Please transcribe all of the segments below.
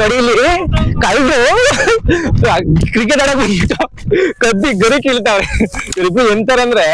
ಕಡೀಲಿ ಕಳ್ರು ಕ್ರಿಕೆಟ್ ಆಡಕ್ ಹೋಗಿತ್ತು ಕದ್ದಿ ಗರಿ ಕೀಳ್ತಾವ್ರೆ ಇಬ್ರು ಎಂತಾರಂದ್ರೆ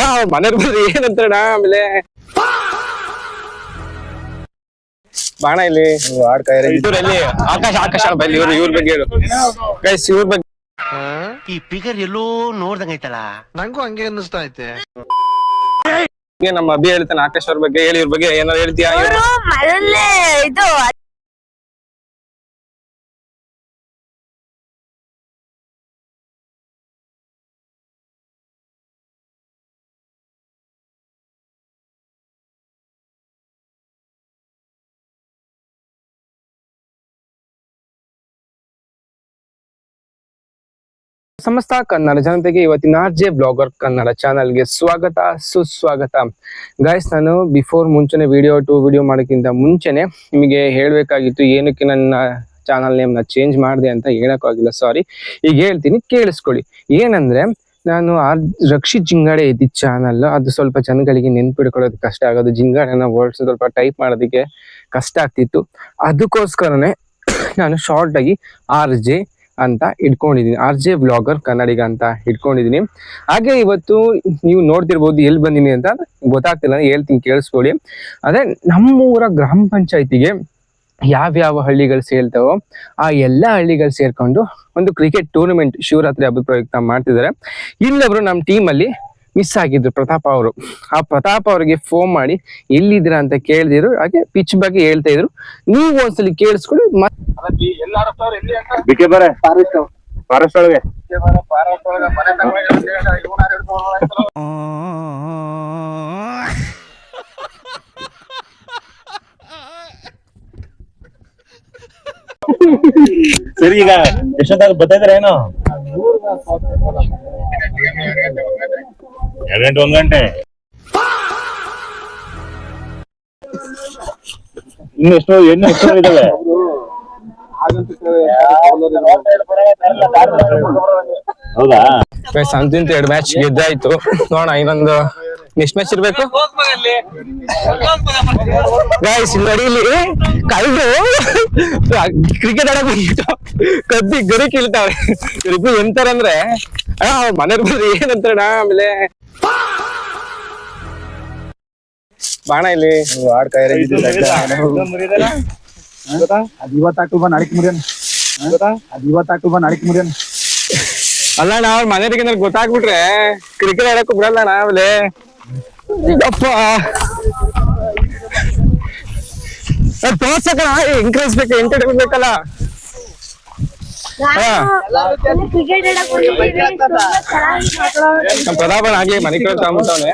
ಅವ್ರ ಮನೆಯವ್ರ ಬಂದ್ರೆ ಏನಂತಾರಣ ಆಮೇಲೆ ಬಾಣ ಇಲ್ಲಿ ಇವ್ರಲ್ಲಿ ಆಕಾಶ ಆಕಾಶ ಬಲ್ಲಿ ಇವ್ರ ಬಗ್ಗೆ ಹೇಳು ಗೈಸ್ ಇವ್ರ ಬಗ್ಗೆ ಈ ಫಿಗರ್ ಎಲ್ಲೋ ನೋಡ್ದಂಗೈತಲ್ಲ ನಂಗೂ ಹಂಗೆ ಅನ್ನಿಸ್ತಾ ಐತೆ ನಮ್ಮ ಅಭಿ ಹೇಳ್ತಾನೆ ಆಕಾಶ್ ಅವ್ರ ಬಗ್ಗೆ ಹೇಳಿ ಇವ್ರ ಬಗ್ಗೆ ಏನಾದ್ರು ಹೇಳ್ತೀಯಾ ಇದು ಸಮಸ್ತ ಕನ್ನಡ ಜನತೆಗೆ ಇವತ್ತಿನ RJ ಬ್ಲಾಗರ್ ಕನ್ನಡ ಚಾನಲ್ಗೆ ಸ್ವಾಗತ ಸುಸ್ವಾಗತ. ಗೈಸ್, ನಾನು ಮುಂಚೆನೆ ವಿಡಿಯೋ ಮಾಡೋಕ್ಕಿಂತ ಮುಂಚೆನೆ ನಿಮಗೆ ಹೇಳ್ಬೇಕಾಗಿತ್ತು ಏನಕ್ಕೆ ನನ್ನ ಚಾನಲ್ ನೇಮ್ನ ಚೇಂಜ್ ಮಾಡಿದೆ ಅಂತ ಹೇಳಕ್ಕಾಗಿಲ್ಲ, ಸಾರಿ. ಈಗ ಹೇಳ್ತೀನಿ, ಕೇಳಿಸ್ಕೊಳ್ಳಿ. ಏನಂದ್ರೆ ನಾನು ರಕ್ಷಿತ್ ಜಿಂಗಾಡೆ ಇದ್ದಿದ್ದ ಚಾನಲ್, ಅದು ಸ್ವಲ್ಪ ಜನಗಳಿಗೆ ನೆನ್ಪಿಡ್ಕೊಳ್ಳೋದು ಕಷ್ಟ ಆಗೋದು, ಜಿಂಗಾಡೆನ ವರ್ಡ್ಸ್ ಸ್ವಲ್ಪ ಟೈಪ್ ಮಾಡೋದಕ್ಕೆ ಕಷ್ಟ ಆಗ್ತಿತ್ತು. ಅದಕ್ಕೋಸ್ಕರನೇ ನಾನು ಶಾರ್ಟ್ ಆಗಿ RJ ಅಂತ ಇಟ್ಕೊಂಡಿದೀನಿ, RJ ಬ್ಲಾಗರ್ ಕನ್ನಡಿಗ ಅಂತ ಇಟ್ಕೊಂಡಿದೀನಿ. ಹಾಗೆ ಇವತ್ತು ನೀವು ನೋಡ್ತಿರ್ಬೋದು ಎಲ್ಲಿ ಬಂದಿನಿ ಅಂತ ಗೊತ್ತಾಗ್ತಿಲ್ಲ, ಹೇಳ್ತೀನಿ ಕೇಳಿಸ್ಕೊಳ್ಳಿ. ಅದೇ ನಮ್ಮೂರ ಗ್ರಾಮ ಪಂಚಾಯತಿಗೆ ಯಾವ್ಯಾವ ಹಳ್ಳಿಗಳು ಸೇರ್ತಾವೋ ಆ ಎಲ್ಲ ಹಳ್ಳಿಗಳು ಸೇರ್ಕೊಂಡು ಒಂದು ಕ್ರಿಕೆಟ್ ಟೂರ್ನಮೆಂಟ್ ಶಿವರಾತ್ರಿ ಹಬ್ಬದ ಪ್ರಯುಕ್ತ ಮಾಡ್ತಿದ್ದಾರೆ. ಇಲ್ಲೊಬ್ರು ನಮ್ಮ ಟೀಮಲ್ಲಿ ಮಿಸ್ ಆಗಿದ್ರು, ಪ್ರತಾಪ್ ಅವರು. ಆ ಪ್ರತಾಪ್ ಅವ್ರಿಗೆ ಫೋನ್ ಮಾಡಿ ಎಲ್ಲಿದ್ದೀರಾ ಅಂತ ಕೇಳಿದ್ರು, ಹಾಗೆ ಪಿಚ್ ಬಗ್ಗೆ ಹೇಳ್ತಾ ಇದ್ರು. ನೀವು ಒಂದ್ಸಲಿ ಕೇಳಿಸ್ಕೊಳ್ಳಿ. ಸರಿ, ಈಗ ಎಷ್ಟೊತ್ತಾಗ ಬರ್ತಾ ಏನೋ? 1 ಗಂಟೆ. ಇನ್ನು ಎಷ್ಟು ಇದಾವೆ? ಹೌದಾ? ಸಂತಿಂತ 2 ಮ್ಯಾಚ್ ಗೆದ್ದಾಯ್ತು. ನೋಡೋಣ ಇನ್ನೊಂದು ನೆಕ್ಸ್ಟ್ ಮ್ಯಾಚ್ ಇರ್ಬೇಕು. ಗೈಸ್, ನಡೀಲಿ ಕಳ್ರು ಕ್ರಿಕೆಟ್ ಆಡಕ್ ಹೋಗಿತ್ತು ಕದ್ದಿ ಗರಿ ಕೀಳ್ತಾವ್ರೆ ಇವ್ರಿಬ್ರು ಎಂತಾರಂದ್ರೆ ಅವ್ರ ಮನೆಯವ್ರ ಬಂದ್ರೆ ಏನಂತಾರಣ ಆಮೇಲೆ ಬಾಣ ಇಲ್ಲಿ ಅಲ್ಲ ಅಣ್ಣ, ಅವ್ರ ಮನೆಯವ್ರಿಗೆ ಏನಾದ್ರು ಗೊತ್ತಾಗ್ಬಿಟ್ರೆ ಕ್ರಿಕೆಟ್ ಆಡಕ್ಕೂ ಬಿಡಲ್ಲ ಅಣ್ಣ ಆಮೇಲೆ. ಅಪ್ಪ ತೋರ್ಸಕಣ, ಎಂಕರೇಜ್ ಬೇಕು, ಎಂಟರ್ಟೈನ್ಮೆಂಟ್ ಬೇಕಲ್ಲ. ನಮ್ಮ ಪ್ರತಾಪನ ಆಗ್ಲಿ ಮನೆ ಕಡೆ ತಗೊಂಡ್ಬಿಟ್ಟವನೆ.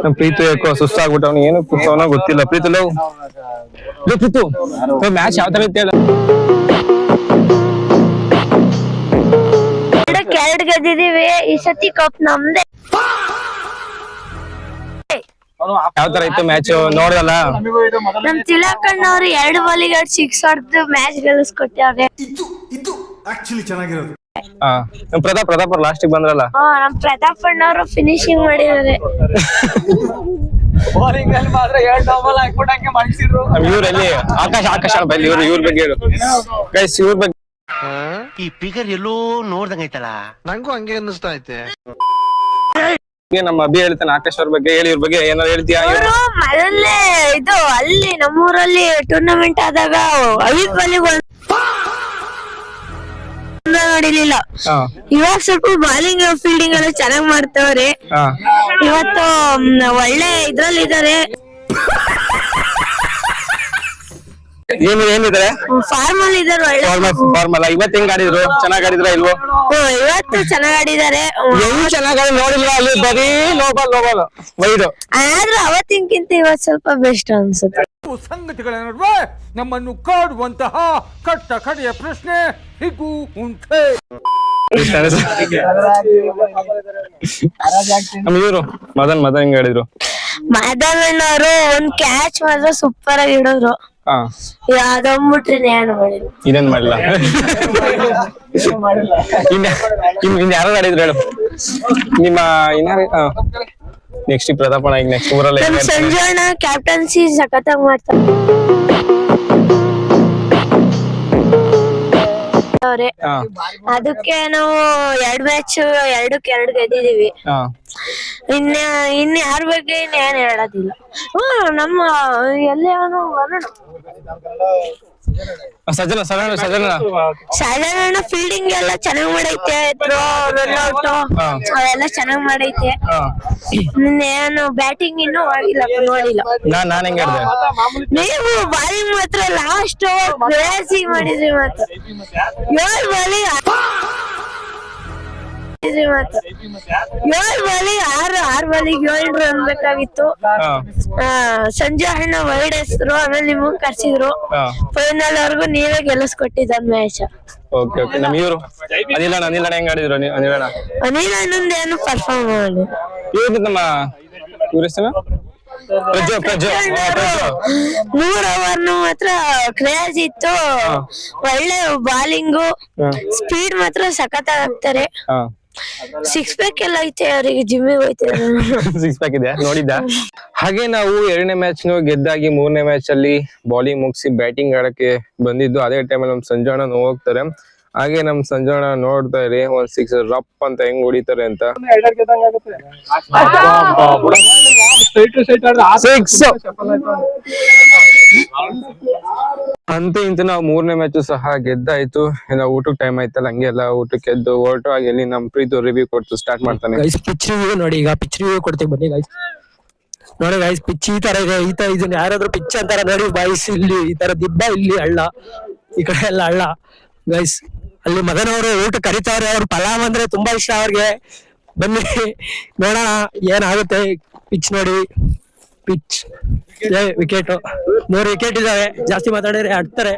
ನಮ್ ಪ್ರೀತು ಯಾಕೋ ಸುಸ್ತಾಗ್ಬಿಟ್ಟವನು, ಏನು ಕೂತವನ ಗೊತ್ತಿಲ್ಲ. ಪ್ರೀತು ಮ್ಯಾಚ್ ಯಾವ ತರ ಇತ್ತು ಹೇಳ? 2 ಗೆದ್ದಿದೀವಿ, ಈ ಸತಿ ಕಪ್ ನಮ್ದೆ. ಯಾವ ತರ ಇತ್ತು ಮ್ಯಾಚ್ ನೋಡಲ್ಲ? ನಮ್ ತಿಲಕಣ್ಣ ಅವ್ರು 2 ಬಾಲಿಗೆ 6 ಹೊಡೆದು ಮ್ಯಾಚ್ ಗೆಲ್ಲಿಸ್ಕೊಟ್ಟಾರೆ. ನಮ್ ಪ್ರತಾಪ್ ಅವ್ರು ಲಾಸ್ಟಿಗೆ ಬಂದ್ರಲ್ಲ. ನಮ್ ಪ್ರತಾಪ್ ಅಣ್ಣವ್ರು ಫಿನಿಶಿಂಗ್ ಮಾಡಿದ್ದಾರೆ. ಇವ್ರಲ್ಲಿ ಆಕಾಶ ಬಲ್ಲಿ ಇವ್ರ ಬಗ್ಗೆ ಹೇಳು ಗೈಸ್, ಇವ್ರ ಬಗ್ಗೆ. ಈ ಫಿಗರ್ ಎಲ್ಲೋ ನೋಡ್ದಂಗೈತಲ್ಲ ನಂಗೂ ಹಂಗೆ ಅನ್ನಿಸ್ತಾ ಐತೆ. ನಮ್ಮ ಅಭಿ ಹೇಳ್ತಾನೆ ಆಕಾಶ್ ಅವ್ರ ಬಗ್ಗೆ ಹೇಳಿ, ಇವ್ರ ಬಗ್ಗೆ ಏನಾದ್ರು ಹೇಳ್ತೀಯಾ? ಮೊದಲೇ ಇದು ಅಲ್ಲಿ ನಮ್ಮೂರಲ್ಲಿ ಟೂರ್ನಮೆಂಟ್ ಆದಾಗ ವಾಲಿಬಾಲ್ ನೋಡಿಲಿಲ್ಲ. ಇವಾಗ ಸ್ವಲ್ಪ ಬಾಲಿಂಗ್ ಫೀಲ್ಡಿಂಗ್ ಎಲ್ಲ ಚೆನ್ನಾಗ್ ಮಾಡ್ತವ್ರೆ. ಇವತ್ತು ಒಳ್ಳೆ ಇದ್ರಲ್ಲಿ ಇದಾರೆ, ಏನಿದ್ದಾರೆ ಫಾರ್ಮ್ ಅಲ್ಲಿ ಇದಾರೆ, ಒಳ್ಳೆ ಫಾರ್ಮಲ್. ಇವತ್ತು ಹೆಂಗ್ ಆಡಿದ್ರು? ಚೆನ್ನಾಗ್ ಆಡಿದ್ರ ಇಲ್ವೋ? ಇವತ್ತು ಚೆನ್ನಾಗ್ ಆಡಿದಾರೆ. ಹೆಂಗ್ ಚೆನ್ನಾಗ್ ಆಡಿ ನೋಡಿಲ್ವಾ? ಅಲ್ಲಿ ಬರೀ ಲೋಬಲ್ ವೈಡು. ಆದ್ರೆ ಅವತ್ತಿನಕ್ಕಿಂತ ಇವತ್ತು ಸ್ವಲ್ಪ ಬೆಸ್ಟ್ ಅನ್ಸುತ್ತೆ. ಸಂಗತಿಗಳ ನಡುವೆ ನಮ್ಮನ್ನು ಕಾಡುವಂತಹ ಕಟ್ಟ ಕಡೆಯ ಪ್ರಶ್ನೆ ಹೀಗೂ ಉಂಟೆ. ಇವರು ಮದನ್ ಹೆಂಗ್ ಆಡಿದ್ರು? ಮದನ್ ಅಣ್ಣವರು ಒಂದ್ ಕ್ಯಾಚ್ ಮಾತ್ರ ಸೂಪರ್ ಆಗಿ ಹಿಡಿದ್ರು. ಯಾವ್ದೊಂಬಿಟ್ರಿ ಇದೇನ್ ಮಾಡಿಲ್ಲ. ಇನ್ ಯಾರು ಆಡಿದ್ರು ಹೇಳು? ನಿಮ್ಮ ಇನ್ನಾರ ನೆಕ್ಸ್ಟ್ ಪ್ರತಾಪಣ್ಣ ಈಗ ನೆಕ್ಸ್ಟ್ ಊರಲ್ಲಿ ನಮ್ ಸಂಜು ಅಣ್ಣ ಕ್ಯಾಪ್ಟನ್ಸಿ ಸಖತ್ತಾಗಿ ಮಾಡ್ತಾರೆ. ಅದಕ್ಕೆ ನಾವು 2 ಮ್ಯಾಚ್ 2-2 ಗೆದ್ದಿದೀವಿ. ಇನ್ ಯಾರ ಬಗ್ಗೆ ಏನ್ ಹೇಳೋದಿಲ್ಲ. ನಮ್ಮ ಎಲ್ಲಿ ಸಾಧಾರಣ ಫೀಲ್ಡಿಂಗ್ ಎಲ್ಲ ಚೆನ್ನಾಗ್ ಮಾಡೈತೆ, ರನ್ಔಟ್ ಅವೆಲ್ಲ ಚೆನ್ನಾಗ್ ಮಾಡೈತೆ. ಏನು ಬ್ಯಾಟಿಂಗ್ ಇನ್ನೂ ಆಗಿಲ್ಲ, ನೋಡಿಲ್ಲ. ನಾನ್ ಹೆಂಗ್ ಹೇಳ್ದೆ, ನೀವು ಬಾಲಿಂಗ್ ಮಾತ್ರ ಲಾಸ್ಟ್ ಕ್ರೇಜಿ ಮಾಡಿದ್ರಿ. ಮಾತ್ರ 7 ಬಾಲಿಂಗ್ 6 ಬಾಲಿಗೆ 7 ರನ್ ಬೇಕಾಗಿತ್ತು. ಸಂಜೆ ಅಣ್ಣ ವೈಡ್ ಹೆಸರು, ಆಮೇಲೆ ನಿಮಗ್ ಕರ್ಸಿದ್ರು. ಫೈನಲ್ ವರ್ಗು ನೀವೇ ಗೆಲ್ಲಿಸ್ಕೊಟ್ಟಿದ್ದ ಮ್ಯಾಚ್. Okay okay. ನಮ್ಮ ಇವರು ಅನಿಲ್ ಅಣ್ಣ ಹೆಂಗ್ ಆಡಿದ್ರು? ಅನಿಲ್ ಅಣ್ಣಂದ ಏನು ಪರ್ಫಾರ್ಮ್ ಮಾಡಿ ಇವ್ರು ನಮ್ಮ ಇವ್ರ ಹೆಸರು 100 ಓವರ್ ಮಾತ್ರ ಕ್ರೇಜ್ ಇತ್ತು. ಒಳ್ಳೆ ಬಾಲಿಂಗು, ಸ್ಪೀಡ್ ಮಾತ್ರ ಸಖತ್ತಾಗಿ ಹಾಕ್ತಾರೆ. 6 ಪ್ಯಾಕ್ ಎಲ್ಲ ಐತೆ ಅವರಿಗೆ, ಜಿಮ್ಮಿಗೆ ಹೋಯ್ತಾರೆ. 6 ಪ್ಯಾಕ್ ಇದೆ, ನೋಡಿದ್ದ. ಹಾಗೆ ನಾವು 2ನೇ ಮ್ಯಾಚ್ ಗೆದ್ದಾಗಿ 3ನೇ ಮ್ಯಾಚ್ ಅಲ್ಲಿ ಬಾಲಿಂಗ್ ಮುಗಿಸಿ ಬ್ಯಾಟಿಂಗ್ ಆಡಕ್ಕೆ ಬಂದಿದ್ದು. ಅದೇ ಟೈಮಲ್ಲಿ ನಮ್ ಸಂಜೋಣ ಹೋಗ್ತಾರೆ. ಹಾಗೆ ನಮ್ ಸಂಜೋಣ ನೋಡ್ತಾ ಇರಿ, 1 6 ರಪ್ ಅಂತ ಹೆಂಗ್ ಹೊಡಿತಾರೆ ಅಂತ. ಅಂತೂ ಇಂತ ನಾವು 3ನೇ ಮ್ಯಾಚ್ ಸಹ ಗೆದ್ದಾಯ್ತು. ಊಟಕ್ಕೆ ಟೈಮ್ ಆಯ್ತಲ್ಲ, ಹಂಗೆ ಎಲ್ಲ ಊಟಕ್ಕೆ ಎದ್ದು ಹೊರಟು. ಹಾಗೆ ಇಲ್ಲಿ ನಮ್ ಪ್ರೀತು ರಿವ್ಯೂ ಕೊಟ್ಟು ಸ್ಟಾರ್ಟ್ ಮಾಡ್ತಾನೆ. ಪಿಚ್ ರಿವ್ಯೂ ನೋಡಿ, ಈಗ ಪಿಚ್ ರಿವ್ಯೂ ಕೊಡ್ತೀವಿ ಬನ್ನಿ ಗೈಸ್. ನೋಡಿ ಗೈಸ್, ಪಿಚ್ ಈ ತರ ಇದೆ. ಇದನ್ನ ಯಾರಾದ್ರೂ ಪಿಚ್ ಅಂತಾರ ನೋಡಿ ಬಾಯ್ಸ್. ಇಲ್ಲಿ ಈ ತರ ದಿಬ್ಬ, ಇಲ್ಲಿ ಹಳ್ಳ, ಈ ಕಡೆ ಎಲ್ಲ ಹಳ್ಳ ಗೈಸ್. ಅಲ್ಲಿ ಮಗನವರು ಊಟ ಕರಿತಾವ್ರೆ. ಅವ್ರ ಪಲಾವ್ ಅಂದ್ರೆ ತುಂಬಾ ಇಷ್ಟ ಅವ್ರಿಗೆ. ಬನ್ನಿ ನೋಡೋಣ ಏನಾಗುತ್ತೆ. ಪಿಚ್ ನೋಡಿ, ಪಿಚ್ ವಿಕೆಟ್ 3 ವಿಕೆಟ್ ಇದಾವೆ. ಜಾಸ್ತಿ ಮಾತಾಡಿದ್ರೆ ಆಡ್ತಾರೆ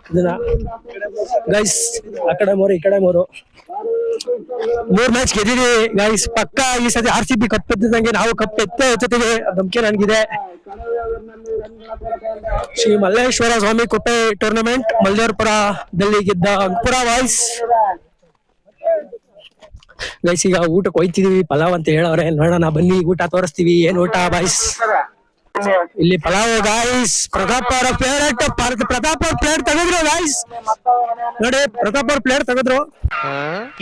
ಇದನ್ನ ಗೈಸ್. ಆ ಕಡೆ 3 ಈ ಕಡೆ 3 ಮ್ಯಾಚ್ ಗೆದ್ದಿದೀವಿ ಗೈಸ್. ಪಕ್ಕ ಈ ಸತಿ RCB ಕಪ್ ಎತ್ತಿದಂಗೆ ನಾವು ಕಪ್ ಎತ್ತುತ್ತೀವಿ, ನಂಬಿಕೆ ನನ್ಗಿದೆ. ಶ್ರೀ ಮಲ್ಲೇಶ್ವರ ಸ್ವಾಮಿ ಕುಪ್ಪೆ ಟೂರ್ನಮೆಂಟ್ ಮಲ್ಲೇಶ್ವರದಲ್ಲಿ ಗೆದ್ದ ಅಂಕುರ ಬಾಯ್ಸ್ ಗೈಸ್. ಈಗ ಊಟಕ್ಕೆ ಹೋಯ್ತಿದೀವಿ, ಪಲಾವ್ ಅಂತ ಹೇಳವ್ರೆ. ನೋಡೋಣ ಬನ್ನಿ, ಊಟ ತೋರಿಸ್ತೀವಿ. ಏನ್ ಊಟ ಬಾಯ್ಸ್? ಇಲ್ಲಿ ಪಲಾವ್ ಗಾಯ್ಸ್. ಪ್ರತಾಪ್ ಅವರ ಫೇವರೇಟ್, ಪ್ರತಾಪ್ ಅವ್ರ ಪ್ಲೇಟ್ ತೆಗೆದ್ರು ಗಾಯ್ಸ್. ನೋಡಿ ಪ್ರತಾಪ್ ಅವ್ರ ಪ್ಲೇಟ್ ತೆಗೆದ್ರು.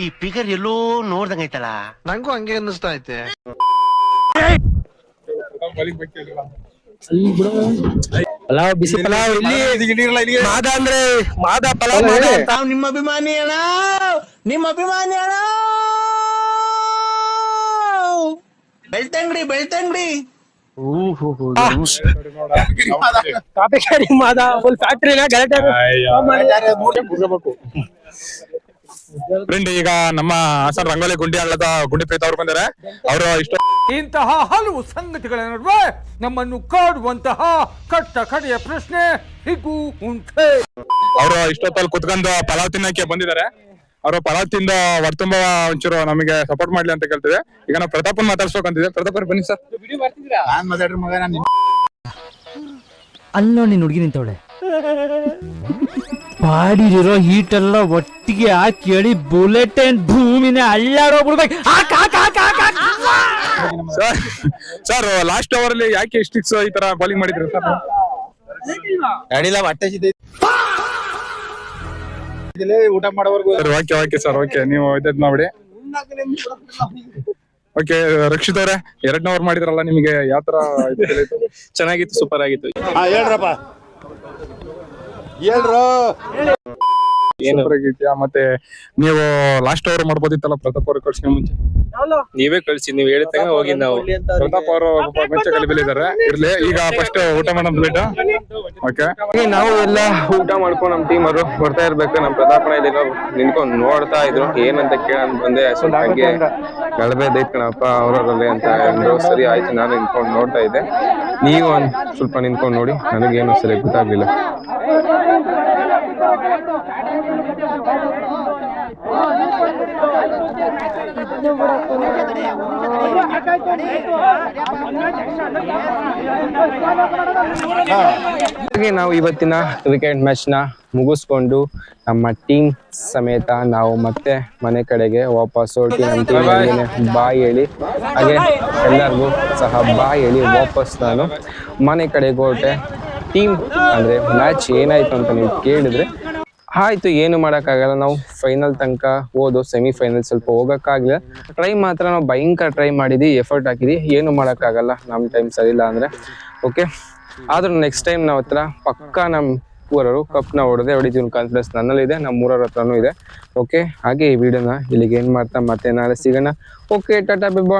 ಈ ಫಿಗರ್ ಎಲ್ಲೋ ನೋಡ್ದಂಗೈತಲ್ಲ. ನಂಗೂ ಹಂಗೆ ಅನ್ನಿಸ್ತಾ ಐತೆ. ಪಲಾವ್, ಬಿಸಿ ಪಲಾವ್. ಇಲ್ಲಿ ಮಾದ ಅಂದ್ರೆ ಮಾದ ಪಲಾವ್. ನಿಮ್ಮ ಅಭಿಮಾನಿ ಅಣ್ಣ, ನಿಮ್ಮ ಅಭಿಮಾನಿ ಅಣ್ಣ. ಬೆಳ್ತಂಗಡಿ ಕಾಪಿ ಮಾದ ಫುಲ್ ಫ್ಯಾಕ್ಟ್ರಿನ ಗಲಾಟೆ. ಫ್ರೆಂಡ್, ಈಗ ನಮ್ಮ ಹಾಸನ ರಂಗೋಲಿ ಗುಂಡಿ ಹಳ್ಳದ ಗುಂಡಿ ಪ್ರೀತ ಅವ್ರು ಬಂದರೆ. ಅವರು ಇಂತಹ ಹಲವು ಸಂಗತಿಗಳ ನಡುವೆ ನಮ್ಮನ್ನು ಕಾಡುವಂತಹ ಕಡೆಯ ಪ್ರಶ್ನೆ ಹೀಗೂ ಉಂಟೆ. ಅವರು ಇಷ್ಟೊತ್ತಲ್ಲಿ ಕುತ್ಕೊಂಡು ಪಲಾವ್ ತಿನ್ನಕ್ಕೆ ಬಂದಿದ್ದಾರೆ. ಅವರು ಪಲಾವ್ ತಿಂದ ಹೊರತುಂಬ ಒಂಚೂರು ನಮಗೆ ಸಪೋರ್ಟ್ ಮಾಡ್ಲಿ ಅಂತ ಕೇಳ್ತಿದೆ. ಈಗ ನಾವು ಪ್ರತಾಪನ್ ಮಾತಾಡ್ಸ್ಬೇಕಂತಿದೆ. ಪ್ರತಾಪ್ ಬನ್ನಿ ಸರ್. ಅಲ್ಲೋ ನೀನ್ ಹುಡುಗಿ ನಿಂತವಳೆ, ಬಾಡಿಲಿರೋ ಹೀಟ್ ಎಲ್ಲ ಒಟ್ಟಿಗೆ ಹಾಕಿ ಹೇಳಿ ಬುಲೆಟ್ ಅಂಡ್ ಭೂಮಿನೇ ಅಳ್ಳಾಡೋ ಬಿಡ್ಬೇಕು. ಸರ್ ಲಾಸ್ಟ್ ಓವರ್ ಅಲ್ಲಿ ಯಾಕೆ ಸ್ಟಿಕ್ಸ್ ಈ ತರ ಬೌಲಿಂಗ್ ಮಾಡಿದ್ರಿ ಸರ್? ಊಟ ಮಾಡೋವರೆಗೂ ಓಕೆ ಸರ್, ಓಕೆ. ನೀವು ಇದ್ ಮಾಡ್ಬಿಡಿ. ಓಕೆ ರಕ್ಷಿತ್ ಅವ್ರೆ, 2ನೇ ಓವರ್ ಮಾಡಿದ್ರಲ್ಲ, ನಿಮಗೆ ಯಾವ ತರ ಚೆನ್ನಾಗಿತ್ತು, ಸೂಪರ್ ಆಗಿತ್ತು. ಹೇಳ್ರಪ್ಪ, ಮತ್ತೆ ನೀವು ಲಾಸ್ಟ್ ಓವರ್ ಮಾಡ್ಬೋದಿತ್ತಲ್ಲ ಪ್ರತಾಪ್ ಅವ್ರ ಕಳ್ಸಿ ಮುಂಚೆ. ನೀವೇ ಕಳ್ಸಿ, ನೀವ್ ಹೇಳಿದಾಗ ಹೋಗಿ ನಾವು. ಪ್ರತಾಪ್ ಅವರು ಮ್ಯಾಚ್ ಕಲಿಬಿದ್ದಾರೆ. ಇರ್ಲಿ, ಈಗ ಫಸ್ಟ್ ಊಟ ಮಾಡೋಣ ಬಿಟ್ಟು. ಓಕೆ, ನಾವು ಎಲ್ಲ ಊಟ ಮಾಡ್ಕೊಂಡು ನಮ್ ಟೀಮ್ ಅವರು ಬರ್ತಾ ಇರ್ಬೇಕು. ನಮ್ ಪ್ರತಾಪನ ಇಲ್ಲಿ ನಿಂತ್ಕೊಂಡು ನೋಡ್ತಾ ಇದ್ರು. ಏನಂತ ಕೇಳಂತ ಬಂದೆ. ಸ್ವಲ್ಪ ಹಂಗೆ ಗಳಬೇದೈತ್ ಕಣಪ್ಪ ಅವರಲ್ಲಿ ಅಂತ ಅಂದ್ರು. ಸರಿ ಆಯ್ತು, ನಾನು ನಿಂತ್ಕೊಂಡು ನೋಡ್ತಾ ಇದ್ದೆ. ನೀವು ಒಂದ್ ಸ್ವಲ್ಪ ನಿಂತ್ಕೊಂಡು ನೋಡಿ. ನನಗೇನು ಸರಿ ಗೊತ್ತಾಗ್ಲಿಲ್ಲ. ಹಾಗೆ ನಾವು ಇವತ್ತಿನ ಕ್ರಿಕೆಟ್ ಮ್ಯಾಚ್ ನ ಮುಗಿಸ್ಕೊಂಡು ನಮ್ಮ ಟೀಮ್ ಸಮೇತ ನಾವು ಮತ್ತೆ ಮನೆ ಕಡೆಗೆ ವಾಪಸ್ ಹೊರಟಿ ನಮ್ಮ ಟೀಮ್ ಬಾಯ್ ಹೇಳಿ ಹಾಗೆ ಎಲ್ಲರಿಗೂ ಸಹ ಬಾಯ್ ಹೇಳಿ ವಾಪಸ್ ನಾನು ಮನೆ ಕಡೆಗೆ ಹೊರಟೆ. ಟೀಮ್ ಅಂದ್ರೆ ಮ್ಯಾಚ್ ಏನಾಯ್ತು ಅಂತ ನೀವು ಕೇಳಿದ್ರೆ ಆಯ್ತು, ಏನು ಮಾಡೋಕ್ಕಾಗಲ್ಲ, ನಾವು ಫೈನಲ್ ತನಕ ಹೋದು, ಸೆಮಿಫೈನಲ್ ಸ್ವಲ್ಪ ಹೋಗೋಕ್ಕಾಗಲಿಲ್ಲ. ಟ್ರೈ ಮಾತ್ರ ನಾವು ಭಯಂಕರ ಟ್ರೈ ಮಾಡಿದ್ವಿ, ಎಫರ್ಟ್ ಹಾಕಿದ್ವಿ, ಏನು ಮಾಡೋಕ್ಕಾಗಲ್ಲ ನಮ್ಮ ಟೈಮ್ ಸರಿಯಿಲ್ಲ ಅಂದರೆ. ಓಕೆ, ಆದ್ರೂ ನೆಕ್ಸ್ಟ್ ಟೈಮ್ ನಾವು ಹತ್ರ ಪಕ್ಕಾ ನಮ್ಮ ಊರವರು ಕಪ್ನ ಹೊಡಿತೀವಿ ಕಾನ್ಫಿಡೆನ್ಸ್ ನನ್ನಲ್ಲಿದೆ, ನಮ್ಮ ಊರವ್ರ ಹತ್ರನೂ ಇದೆ. ಓಕೆ, ಹಾಗೆ ಈ ವಿಡಿಯೋನ ಇಲ್ಲಿಗೆ ಏನು ಮಾಡ್ತಾ ಮತ್ತೆ ನಾಳೆ ಸಿಗೋಣ. ಓಕೆ, ಟಾಟಾ ಬೈ ಬಾಯ್.